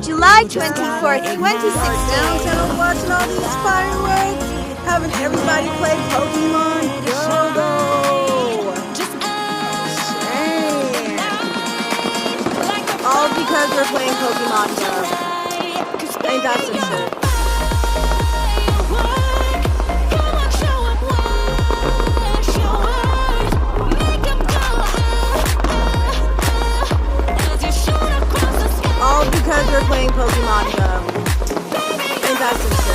July 24th, 2016. Downtown watching all these fireworks, having everybody play Pokemon Go. Shame. All because we're playing Pokemon Go. Ain't that some shit? All because we're playing Pokemon Go. Ain't that some shit?